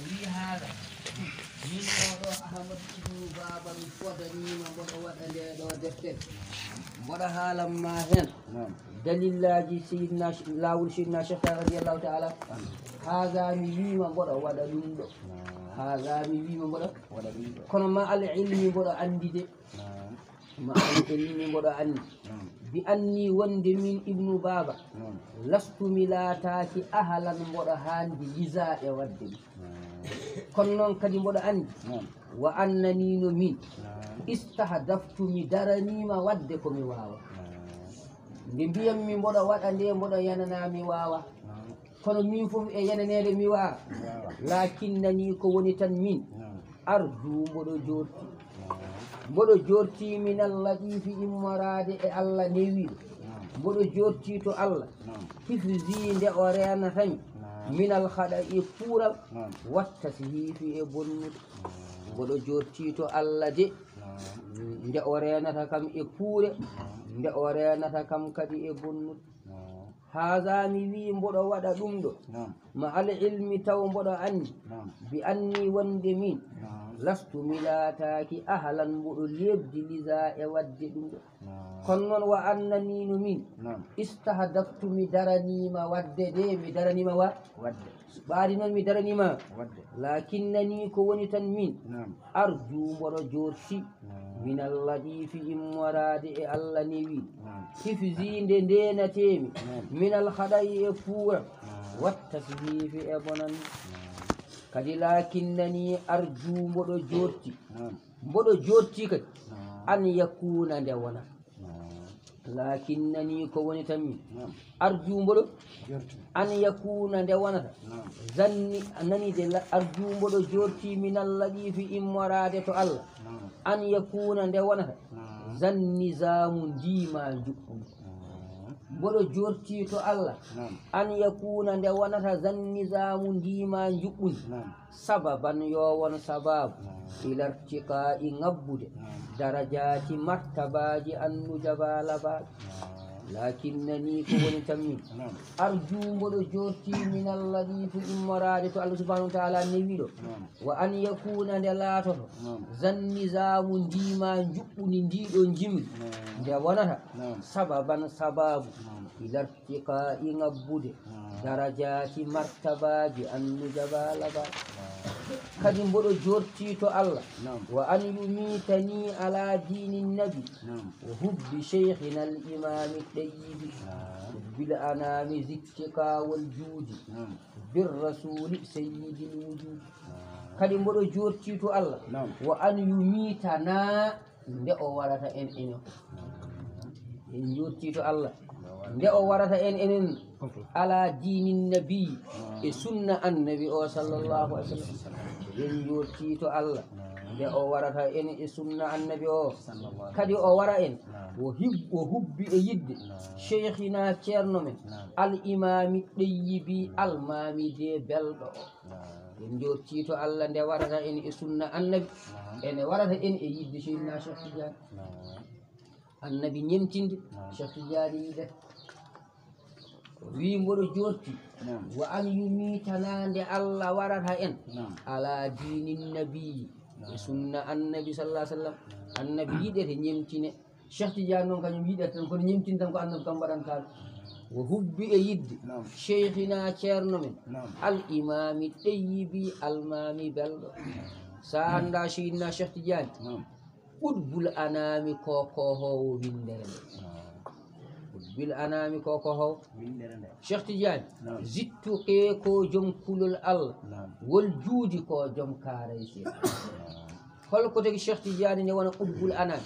wi haala min oɗo ahmad ibnu baba mi fodanima mboɗo waɗa nde ɗo deftere mboɗa haalanma hen dalillaji sayidna lawol sayidna cheikh radiallahu taala haga mi wima mboɗo waɗa ɗum ɗo haga mi wima mboɗo waɗa ɗum ɗo kono ma al ilmi mboɗo andi de ma al ilmi mboɗo andi bi anni wonde min ibnu baba lastu mi laataki ahalan mboɗo handi lisa e wadde ɗum kono noon kadi mboɗo andi wa annanino min istahdaftu mi daranima wadde komi wawa nde mbiyammi mboɗo waɗa nde mboɗo yanana mi wawa kono min foof e yananede mi wawa lakinnani ko woni tan min ardu mboɗo jorti min allahifi immorade e allah newiɗo mboɗo jorti to allah hifzi nde o renatami minal haɗa e puural wattasi hiifi e bonnude mboɗo jorti to allah de nde o renata kam e puure nde o renata kam kadi e bonnude haga mi wi mboɗo waɗa ɗum ɗo ma al ilmi taw mboɗo andi bi anni wonde min lastu mi laataki ahalan mboɗo lebdi lisa e wadde ɗum ɗo kono noon wa annanino min istahdaftu mi daranima wadde de mi daranima wadde ɓaadi noon mi daranima wadde lakinnani ko woni tan min arju mboɗo jorti min allahifi immorade e allah newi hifzinde ndenatemi minal haɗay e puura wattasi hiifi e bonani kadi lakinnani arju mboɗo jorti kadi an yakuna nde wona lakinnani ko woni tan min arju mboɗo an yakuna nde wonata zanni nani de arju mboɗo jorti minallaɗifi immorade to allah an yakuna nde wonata zanni zamu ndima juɓɓum mboɗo jorti to allah an yakuna nde wonata zanni zamu ndima juɓɓum sababan yo won sababu ilartika i ngabbude darajati martabaji annu jabalabaɗe lakinnani ko woni tan min arju mboɗo jorti min allahifi immorade to allah subhanahu wa taala newiɗo wa an yakuna nde laatoto zanni zamu ndima juɓɓudi ndiɗo jimri nde wonata sababan sababu ilartika i ngabbude darajati martabaji annu jabalabaɗe kadi mboɗo jorti to allah wa an yumitani ala dini nabi wa hubbi cheikhina al imami ɗayibi bil anami zittika wal juudi bir rasuli sayyidil wujudi kadi mboɗo jorti to allah wa an yumitana nde o warata en enen en jorti to allah nde o warata en enen ala dini nabi e sunna annabi o sallllahu alih w sallam en jorti to allah nde o warata en e sunna annabi o kadi o wara en o hubbi e yidde cheikhina ceerno men al imami ɗeyyibi almami de belɗo o en jorti to allah nde warata en e sunna annabi ene warata en e yidde cheikhina cheikh tidiane annabi ñemtinde cheikh tidiane yide wi mboɗo jorti wa an yumitana nde allah warata en ala dini nabi e sunna annabi sallah sallam annabi yiɗete ñemtine cheikh tidiane noon kañum yiɗete tan kono ñemtine tan ko annabi kam mbaɗantano wo hubbi e yidde cheikhina ceerno men al imami ɗeyyibi almami belɗo sa anda cheyidna cheikh tidiane ɓuɗbul anami kokohowo windere nde bil anami koko ho cheikh tidiane zittu ke ko joom kulol allah wol juudi ko joom kaaray cheikh holko tagi cheikh tidiane ne wona ɓuɗbul anami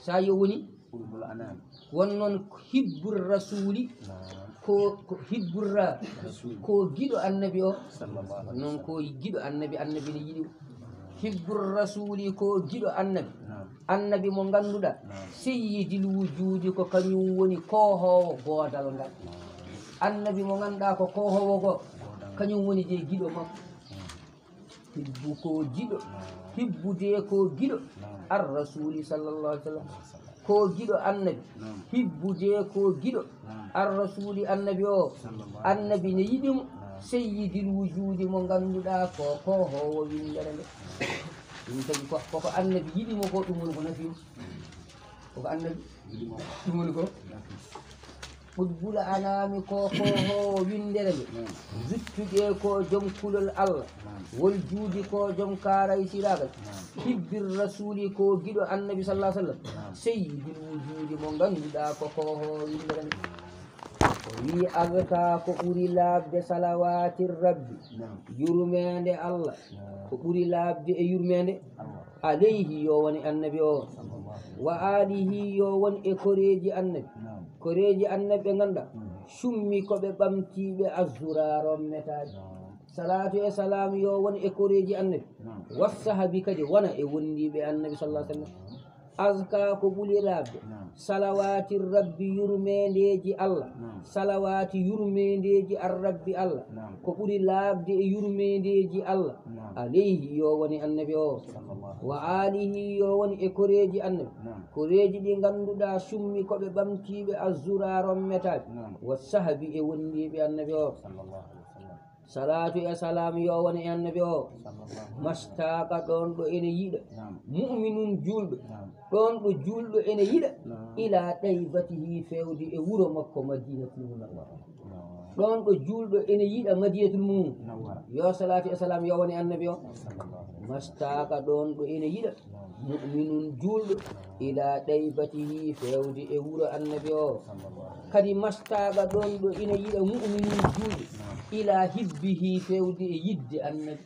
sa yo woni ɓuɗbul anami won noon hibbur rasuli ko hibburra ko giɗo annabi o noon ko giɗo annabi annabi ne yiɗi hibbur rasuli ko giɗo annabi annabi mo ganduɗa seyyidil wujudi ko kañum woni kohowo godal ngal annabi mo ganduɗa ko kohowo go kañum woni je giɗo makko hibbu ko giɗo hibbude ko giɗo ar rasuli sallallahu alih w sallam ko giɗo annabi hibbude ko giɗo ar rasuli annabi o annabi ne yiɗimo seyyidil wujudi mo ganduɗa ko howo windere nde ɗum tagi koko annabi yiɗimo ko ɗum woni ko nafimo koko annabi ɗum woni ko ɓuɗbula anami ko howo windere nde juttuɗe ko joom kulol Allah wol juudi ko joom karay siragal hibbir rasuli ko giɗo annabi sallah sallam seyyidil wujudi mo ganduɗa ko howo windere nde wi agata ko ɓuri laabde salawati rabbi yurmede Allah ko ɓuri laabde e yurmede alayhi yo woni annabi o wa alihi yo woni e koreji annabi koreji annabi ɓe ganduɗa summi koɓe ɓamtiɓe azuraron metaji salatu e salam yo woni e koreji annabi wassahabi kadi wona e wondiɓe annabi sallah sallam azka ko ɓuli labde salawati rabbi yurmedeji Allah salawati yurmedeji arrabbi Allah ko ɓuri labde e yurmedeji Allah alayhi yo woni annabi o wa alihi yo woni e koreji annabi koreji ɗi ganduɗa summi koɓe ɓamtiɓe azuraron metaɓe wa sahabi e wondiɓe annabi o salatu e salam yo woni e annabi o mastaka ɗon ɗo ene yiɗa mu'minun julɗo ɗon ɗo julɗo ene yiɗa ila ɗaybatihi fewde e wuro makko madinatul munawwara ɗon ɗo julɗo ene yiɗa madinatul munawwara yo salatu e salam yo woni annabi o mastaka ɗon ɗo ene yiɗa mu'minun julɗo ila ɗaybatihi fewde e wuro annabi o kadi mastaka ɗon ɗo ene yiɗa mu'minun julɗo ila hibbihi fewde e yidde annabi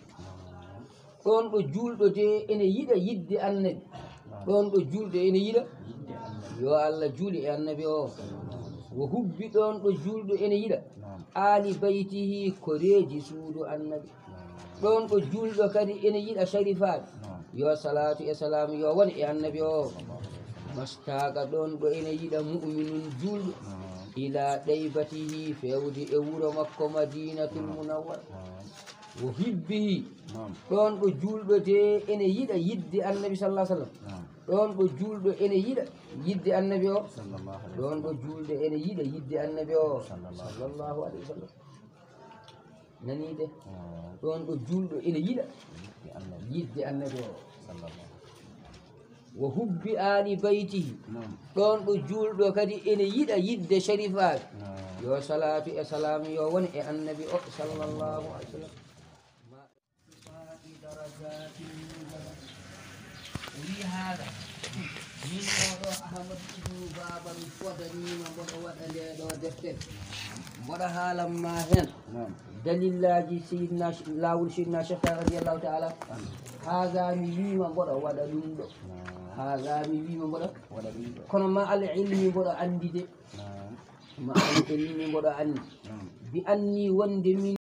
ɗon ɗo julɗo de ene yiɗa yidde annabi ɗon ɗo julɗo ene yiɗa yo Allah juuli e annabi o wo hubbi ɗon ɗo julɗo ene yiɗa ali baytihi koreji suudu annabi ɗon ɗo julɗo kadi ene yiɗa sharifaɓe yo salatu e salam yo woni e annabi o mastaka ɗon ɗo ene yiɗa mu'minun julɗo ila ɗaybatihi fewde e wuro makko madinatul munawwara wo hibbihi ɗon ɗo julɗo de ene yiɗa yidde annabi sallah sallam ɗon ɗo julɗo ene yiɗa yidde annabi o ɗon ɗo julɗo ene yiɗa yidde annabi o sallallahu alayhi wa sallam nanide ɗon ɗo julɗo ene yiɗa yidde annabi o wo hubbi ali baytihi ɗon ɗo julɗo kadi ene yiɗa yidde sharifaɓe yo salatu e salam yo woni e annabi o sallallahu alayhi wa sallam wi haala min oɗo ahmad ibnu baba mi fodanima mboɗo waɗa nde ɗo deftere mboɗa haalanma hen dalillaji sayidna lawol sayidna cheikh radiallahu taala haga mi wima mboɗo waɗa ɗum ɗo haga mi wima mboɗo waɗa ɗum ɗo kono ma al ilmi mboɗo andi de ma al ilmi mboɗo andi bi anni wonde min